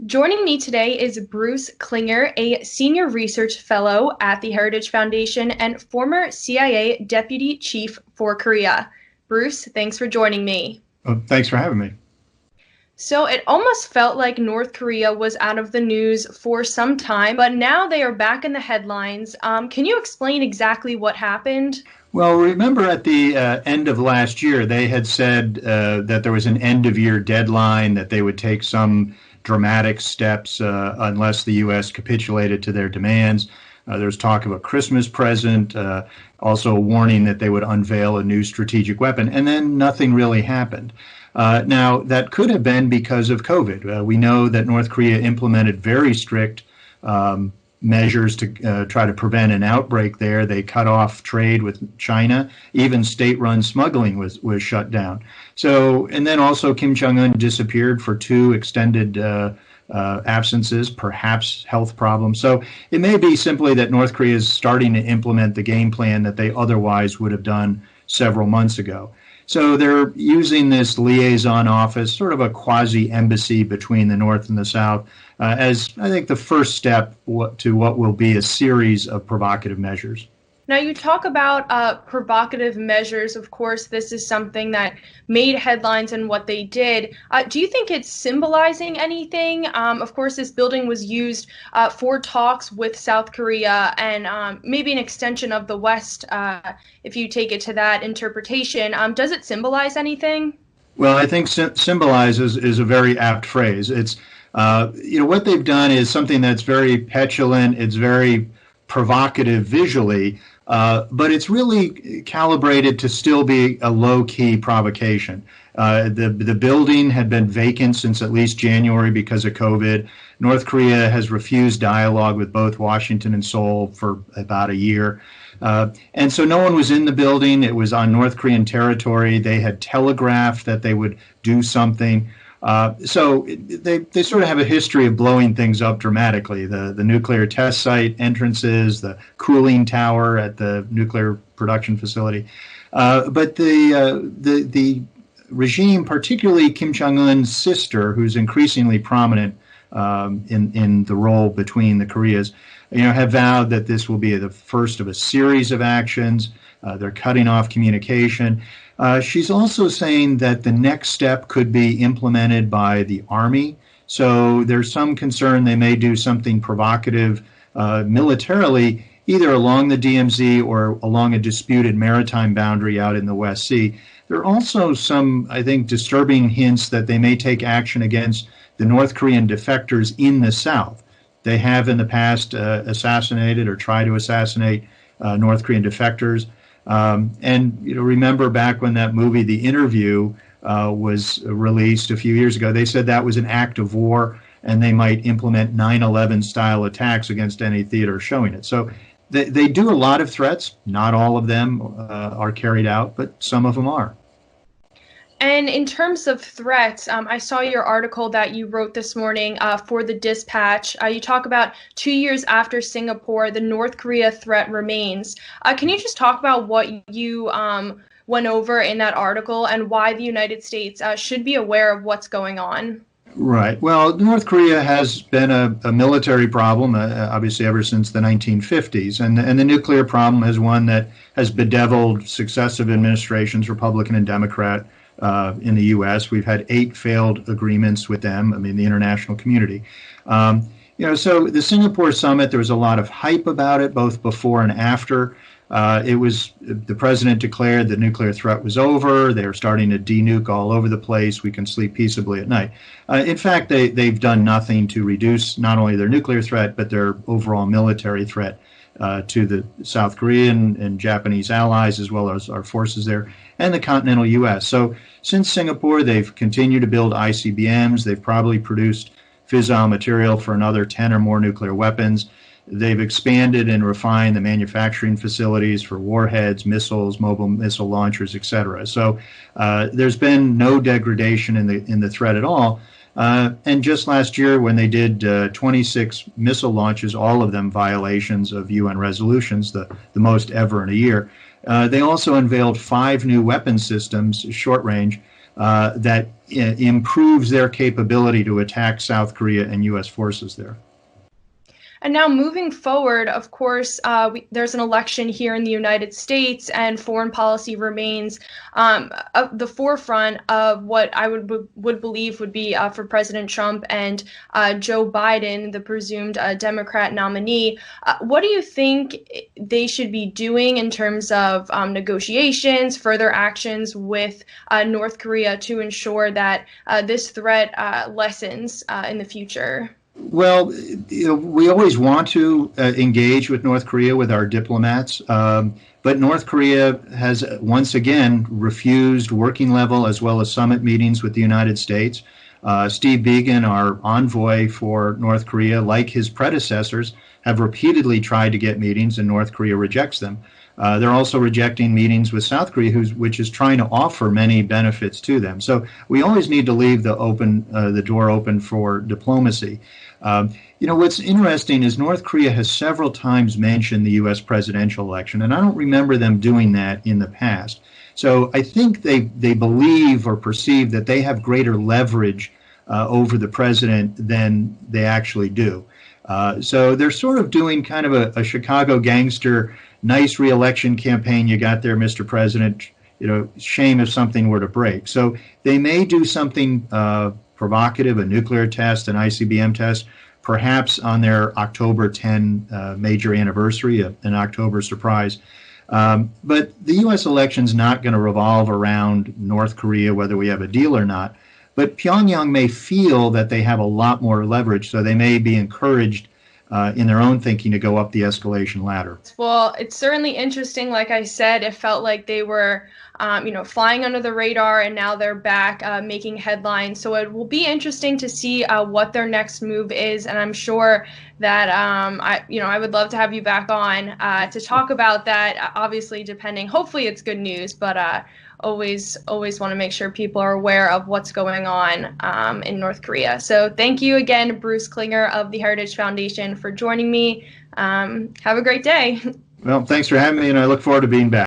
Joining me today is Bruce Klingner, a senior research fellow at the Heritage Foundation and former CIA deputy chief for Korea. Bruce, thanks for joining me. Thanks for having me. So it almost felt like North Korea was out of the news for some time, but now they are back in the headlines. Can you explain exactly what happened? Well, remember at the end of last year, they had said that there was an end of year deadline, that they would take some dramatic steps unless the U.S. capitulated to their demands. There was talk of a Christmas present, also a warning that they would unveil a new strategic weapon, and then nothing really happened. Now, that could have been because of COVID. We know that North Korea implemented very strict measures to try to prevent an outbreak there. They cut off trade with China. Even state-run smuggling was shut down. So, and then also Kim Jong-un disappeared for 2 extended absences, perhaps health problems. So it may be simply that North Korea is starting to implement the game plan that they otherwise would have done several months ago. So they're using this liaison office, sort of a quasi-embassy between the North and the South, as I think the first step to what will be a series of provocative measures. Now, you talk about provocative measures. Of course, this is something that made headlines and what they did. Do you think it's symbolizing anything? Of course, this building was used for talks with South Korea and maybe an extension of the West, if you take it to that interpretation. Does it symbolize anything? Well, I think symbolizes is a very apt phrase. It's, what they've done is something that's very petulant. It's very provocative visually, but it's really calibrated to still be a low-key provocation. The building had been vacant since at least January because of COVID. North Korea has refused dialogue with both Washington and Seoul for about a year. And so no one was in the building. It was on North Korean territory. They had telegraphed that they would do something. So they sort of have a history of blowing things up dramatically. The nuclear test site entrances, the cooling tower at the nuclear production facility. But the regime, particularly Kim Jong-un's sister, who's increasingly prominent in the role between the Koreas, have vowed that this will be the first of a series of actions. They're cutting off communication. She's also saying that the next step could be implemented by the army. So there's some concern they may do something provocative militarily, either along the DMZ or along a disputed maritime boundary out in the West Sea. There are also some, I think, disturbing hints that they may take action against the North Korean defectors in the South. They have in the past assassinated or tried to assassinate North Korean defectors. And remember back when that movie, The Interview, was released a few years ago, they said that was an act of war and they might implement 9/11 style attacks against any theater showing it. So they do a lot of threats. Not all of them are carried out, but some of them are. And in terms of threats, I saw your article that you wrote this morning for the Dispatch. You talk about 2 years after Singapore, the North Korea threat remains. Can you just talk about what you went over in that article and why the United States should be aware of what's going on? Right. Well, North Korea has been a military problem, obviously, ever since the 1950s. And the nuclear problem is one that has bedeviled successive administrations, Republican and Democrat, in the U.S. We've had 8 failed agreements with them, the international community. So the Singapore summit, there was a lot of hype about it, both before and after. The president declared the nuclear threat was over. They were starting to denuke all over the place. We can sleep peaceably at night. In fact, they've done nothing to reduce not only their nuclear threat, but their overall military threat to the South Korean and Japanese allies, as well as our forces there, and the continental U.S. So since Singapore, they've continued to build ICBMs. They've probably produced fissile material for another 10 or more nuclear weapons. They've expanded and refined the manufacturing facilities for warheads, missiles, mobile missile launchers, etc. So there's been no degradation in the threat at all. And just last year, when they did 26 missile launches, all of them violations of UN resolutions, the most ever in a year, they also unveiled 5 new weapon systems, short range, that improves their capability to attack South Korea and U.S. forces there. And now moving forward, of course, there's an election here in the United States, and foreign policy remains at the forefront of what I would believe would be for President Trump and Joe Biden, the presumed Democrat nominee. What do you think they should be doing in terms of negotiations, further actions with North Korea to ensure that this threat lessens in the future? Well, we always want to engage with North Korea with our diplomats, but North Korea has once again refused working level as well as summit meetings with the United States. Steve Biegun, our envoy for North Korea, like his predecessors, have repeatedly tried to get meetings, and North Korea rejects them. They're also rejecting meetings with South Korea, which is trying to offer many benefits to them. So we always need to leave the door open for diplomacy. What's interesting is North Korea has several times mentioned the U.S. presidential election, and I don't remember them doing that in the past. So I think they believe or perceive that they have greater leverage over the president than they actually do. So they're sort of doing kind of a Chicago gangster, nice re-election campaign you got there, Mr. President. Shame if something were to break. So they may do something provocative, a nuclear test, an ICBM test, perhaps on their October 10 major anniversary, an October surprise. But the U.S. election's not going to revolve around North Korea, whether we have a deal or not. But Pyongyang may feel that they have a lot more leverage, so they may be encouraged in their own thinking to go up the escalation ladder. Well, it's certainly interesting. Like I said, it felt like they were, flying under the radar, and now they're back making headlines. So it will be interesting to see what their next move is, and I'm sure that I would love to have you back on to talk about that. Obviously, hopefully it's good news, but always want to make sure people are aware of what's going on in North Korea. So thank you again, Bruce Klingner of the Heritage Foundation, for joining me. Have a great day. Well, thanks for having me, and I look forward to being back.